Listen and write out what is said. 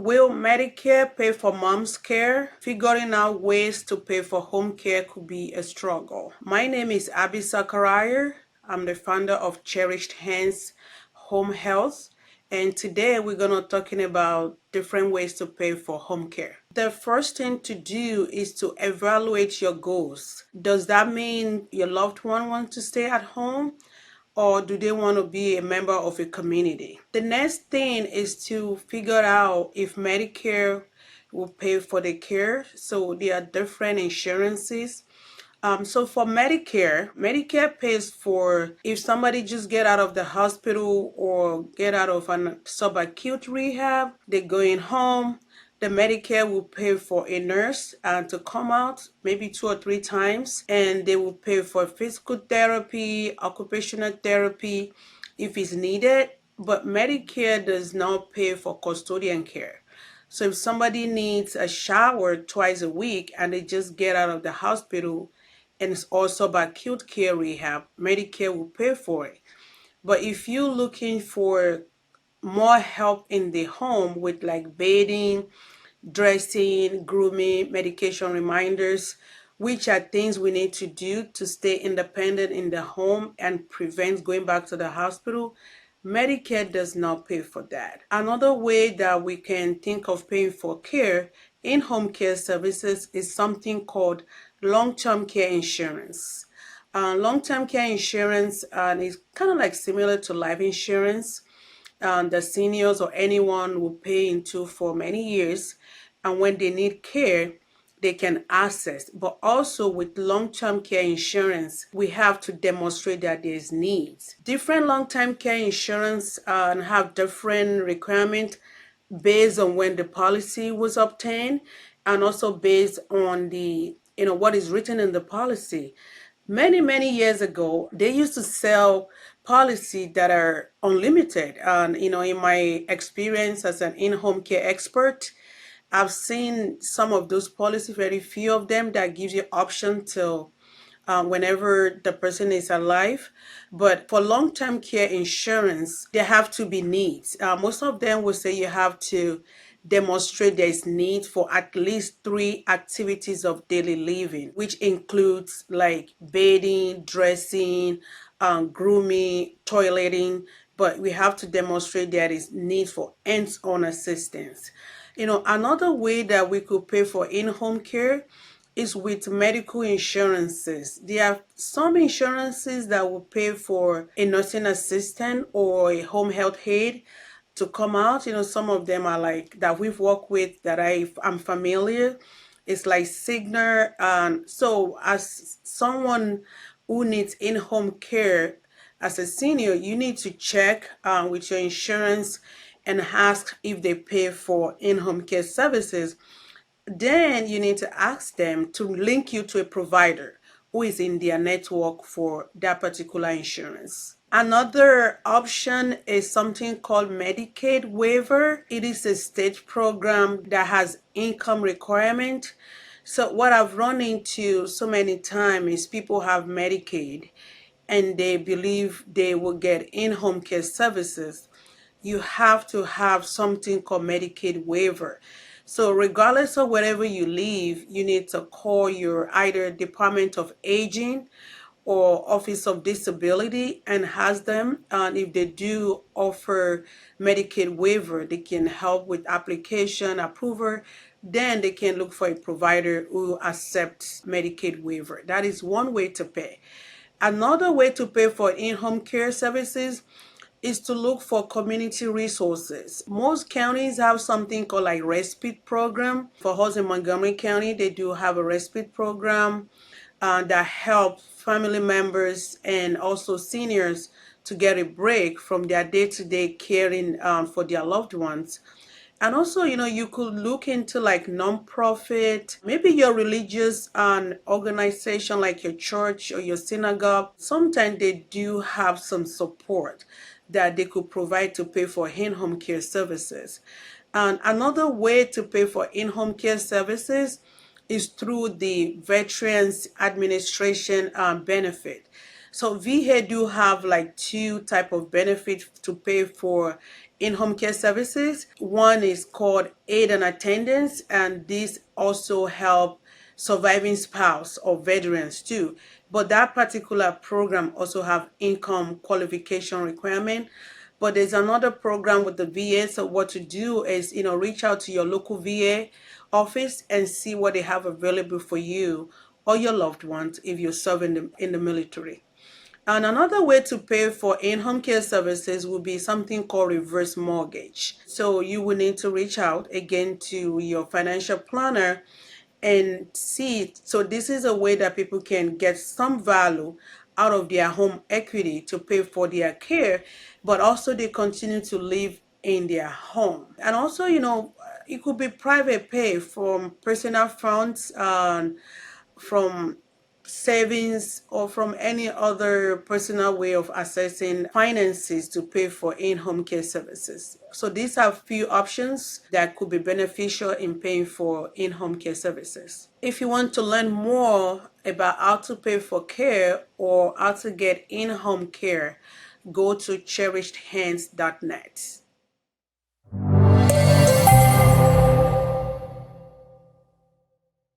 Will Medicare pay for mom's care? Figuring out ways to pay for home care could be a struggle. My name is Abby Zachariah. I'm the founder of Cherished Hands Home Health, and today we're going to talking about different ways to pay for home care. The first thing to do is to evaluate your goals. Does that mean your loved one wants to stay at home, or do they want to be a member of a community? The next thing is to figure out if Medicare will pay for the care. So there are different insurances. So for Medicare pays for if somebody just get out of the hospital or get out of a subacute rehab, they're going home. The Medicare will pay for a nurse to come out maybe 2 or 3 times, and they will pay for physical therapy, occupational therapy if it's needed. But Medicare does not pay for custodian care. So if somebody needs a shower twice a week and they just get out of the hospital and it's also about acute care rehab, Medicare will pay for it. But if you're looking for more help in the home with like bathing, dressing, grooming, medication reminders, which are things we need to do to stay independent in the home and prevent going back to the hospital, Medicare does not pay for that. Another way that we can think of paying for care in home care services is something called long-term care insurance. Long-term care insurance is kind of like similar to life insurance. The seniors or anyone will pay into for many years, and when they need care, they can access. But also with long-term care insurance, we have to demonstrate that there's needs. Different long-term care insurance have different requirements based on when the policy was obtained, and also based on the what is written in the policy. Many years ago, they used to sell policies that are unlimited. And in my experience as an in-home care expert, I've seen some of those policies, very few of them, that gives you option till whenever the person is alive. But for long-term care insurance, there have to be needs. Most of them will say you have to demonstrate there is need for at least 3 activities of daily living, which includes like bathing, dressing, grooming, toileting. But we have to demonstrate there is need for hands-on assistance. Another way that we could pay for in-home care is with medical insurances. There are some insurances that will pay for a nursing assistant or a home health aide to come out. Some of them are like that we've worked with that I'm familiar. It's like Cigna. And so as someone who needs in-home care as a senior, you need to check with your insurance and ask if they pay for in-home care services. Then you need to ask them to link you to a provider who is in their network for that particular insurance. Another option is something called Medicaid waiver. It is a state program that has income requirement. So what I've run into so many times is people have Medicaid and they believe they will get in-home care services. You have to have something called Medicaid waiver. So regardless of wherever you live, you need to call your either Department of Aging or Office of Disability and ask them. And if they do offer Medicaid waiver, they can help with application approval. Then they can look for a provider who accepts Medicaid waiver. That is one way to pay. Another way to pay for in-home care services is to look for community resources. Most counties have something called like respite program. For us in Montgomery County, they do have a respite program that help family members and also seniors to get a break from their day-to-day caring for their loved ones. And also, you could look into like nonprofit, maybe your religious organization like your church or your synagogue. Sometimes they do have some support that they could provide to pay for in-home care services. And another way to pay for in-home care services is through the Veterans Administration benefit. So VA do have like two type of benefits to pay for in-home care services. One is called aid and attendance, and these also help surviving spouse or veterans too. But that particular program also have income qualification requirement. But there's another program with the VA. So what to do is, reach out to your local VA office and see what they have available for you or your loved ones if you're serving them in the military. And another way to pay for in-home care services will be something called reverse mortgage. So you will need to reach out again to your financial planner and see. So this is a way that people can get some value out of their home equity to pay for their care, but also they continue to live in their home. And also, it could be private pay from personal funds and from savings or from any other personal way of accessing finances to pay for in-home care services. So these are few options that could be beneficial in paying for in-home care services. If you want to learn more about how to pay for care or how to get in-home care, go to cherishedhands.net.